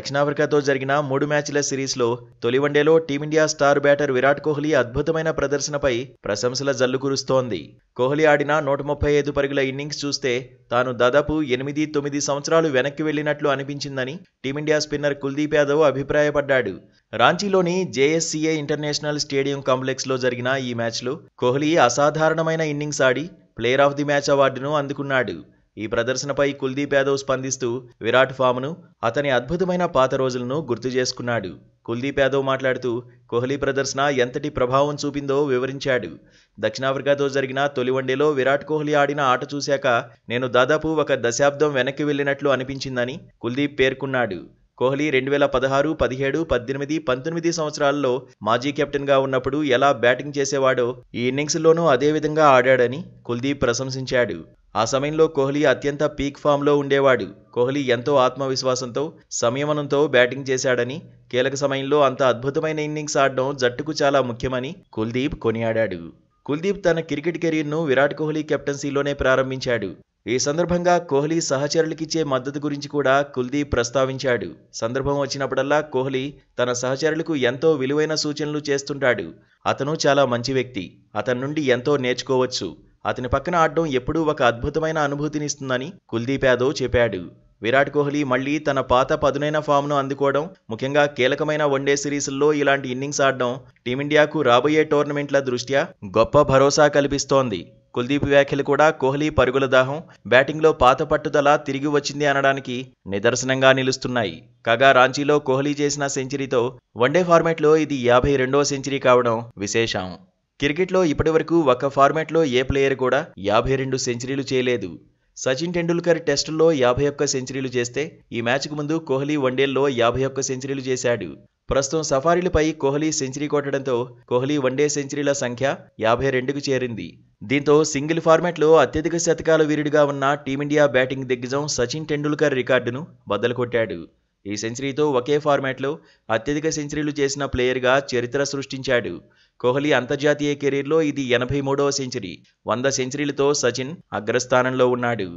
దక్షిణాఫ్రికాతో జరిగిన 3 మ్యాచ్ల సిరీస్లో తొలి వన్డేలో team India star batter Virat Kohli అద్భుతమైన ప్రదర్శనపై ప్రశంసల జల్లు కురుస్తోంది. కోహ్లీ ఆడిన 135 పరుగుల ఇన్నింగ్స్ చూస్తే తాను దాదాపు 8-9 సంవత్సరాలు వెనక్కి వెళ్లినట్లు అనిపించిందని టీమిండియా స్పిన్నర్ కుల్దీప్ యాదవ్ అభిప్రాయపడ్డాడు. రాంచీలోని జేఎస్సీఏ ఇంటర్నేషనల్ స్టేడియం కాంప్లెక్స్లో జరిగిన ఈ మ్యాచ్లో కోహ్లీ అసాధారణమైన ఇన్నింగ్స్ ఆడి ప్లేయర్ ఆఫ్ ది మ్యాచ్ అవార్డును అందుకున్నాడు. ఈ ప్రదర్శనపై కుల్దీప్ యాదవ్ స్పందిస్తూ విరాట్ ఫామ్ను, అతని అద్భుతమైన పాత రోజులను గుర్తు చేసుకున్నాడు. కుల్దీప్ యాదవ్ మాట్లాడుతూ కోహ్లీ ప్రదర్శన ఎంతటి ప్రభావం చూపిందో వివరించాడు. దక్షిణాఫ్రికాతో జరిగిన తొలి వన్డేలో విరాట్ కోహ్లీ ఆడిన ఆట చూశాక నేను దాదాపు ఒక దశాబ్దం వెనక్కి వెళ్లినట్లు అనిపించిందని కుల్దీప్ పేర్కొన్నాడు. కోహ్లీ 2016, 17, 18, 19 సంవత్సరాల్లో మాజీ కెప్టెన్గా ఉన్నప్పుడు ఎలా బ్యాటింగ్ చేసేవాడో ఈ ఇన్నింగ్స్లోనూ అదే విధంగా ఆడాడని కుల్దీప్ ప్రశంసించాడు. ఆ సమయంలో కోహ్లీ అత్యంత పీక్ ఫామ్లో ఉండేవాడు. కోహ్లీ ఎంతో ఆత్మవిశ్వాసంతో, సంయమనంతో బ్యాటింగ్ చేశాడని, కీలక సమయంలో అంత అద్భుతమైన ఇన్నింగ్స్ ఆడడం జట్టుకు చాలా ముఖ్యమని కుల్దీప్ కొనియాడాడు. కుల్దీప్ తన క్రికెట్ కెరీర్ను విరాట్ కోహ్లీ కెప్టెన్సీలోనే ప్రారంభించాడు. ఈ సందర్భంగా కోహ్లీ సహచరులకిచ్చే మద్దతు గురించి కూడా కుల్దీప్ ప్రస్తావించాడు. సందర్భం వచ్చినప్పుడల్లా కోహ్లీ తన సహచరులకు ఎంతో విలువైన సూచనలు చేస్తుంటాడు. అతను చాలా మంచి వ్యక్తి. అతని నుండి ఎంతో నేర్చుకోవచ్చు. అతని పక్కన ఆడడం ఎప్పుడూ ఒక అద్భుతమైన అనుభూతినిస్తుందని కుల్దీప్ యాదవ్ చెప్పాడు. విరాట్ కోహ్లీ మళ్లీ తన పాత పదునైన ఫామ్ను అందుకోవడం, ముఖ్యంగా కీలకమైన వన్డే సిరీస్ల్లో ఇలాంటి ఇన్నింగ్స్ ఆడడం టీమిండియాకు రాబోయే టోర్నమెంట్ల దృష్ట్యా గొప్ప భరోసా కల్పిస్తోంది. కుల్దీప్ వ్యాఖ్యలు కూడా కోహ్లీ పరుగుల దాహం, బ్యాటింగ్లో పాత పట్టుదల తిరిగి వచ్చింది అనడానికి నిదర్శనంగా నిలుస్తున్నాయి. కాగా రాంచీలో కోహ్లీ చేసిన సెంచరీతో వన్డే ఫార్మాట్లో ఇది 52వ సెంచరీ కావడం విశేషం. క్రికెట్లో ఇప్పటివరకు ఒక ఫార్మాట్లో ఏ ప్లేయర్ కూడా 52 సెంచరీలు చేయలేదు. సచిన్ టెండూల్కర్ టెస్టుల్లో 51 సెంచరీలు చేస్తే ఈ మ్యాచ్కు ముందు కోహ్లీ వన్డేల్లో 51 సెంచరీలు చేశాడు. ప్రస్తుతం సఫారీలపై కోహ్లీ సెంచరీ కొట్టడంతో కోహ్లీ వన్డే సెంచరీల సంఖ్య 52కు చేరింది. దీంతో సింగిల్ ఫార్మాట్లో అత్యధిక శతకాల వీరుడిగా ఉన్న టీమిండియా బ్యాటింగ్ దిగ్గజం సచిన్ టెండూల్కర్ రికార్డును బద్దలు కొట్టాడు. ఈ సెంచరీతో ఒకే ఫార్మాట్లో అత్యధిక సెంచరీలు చేసిన ప్లేయర్గా చరిత్ర సృష్టించాడు. కోహ్లీ అంతర్జాతీయ కెరీర్లో ఇది 83వ సెంచరీ. 100 సెంచరీలతో సచిన్ అగ్రస్థానంలో ఉన్నాడు.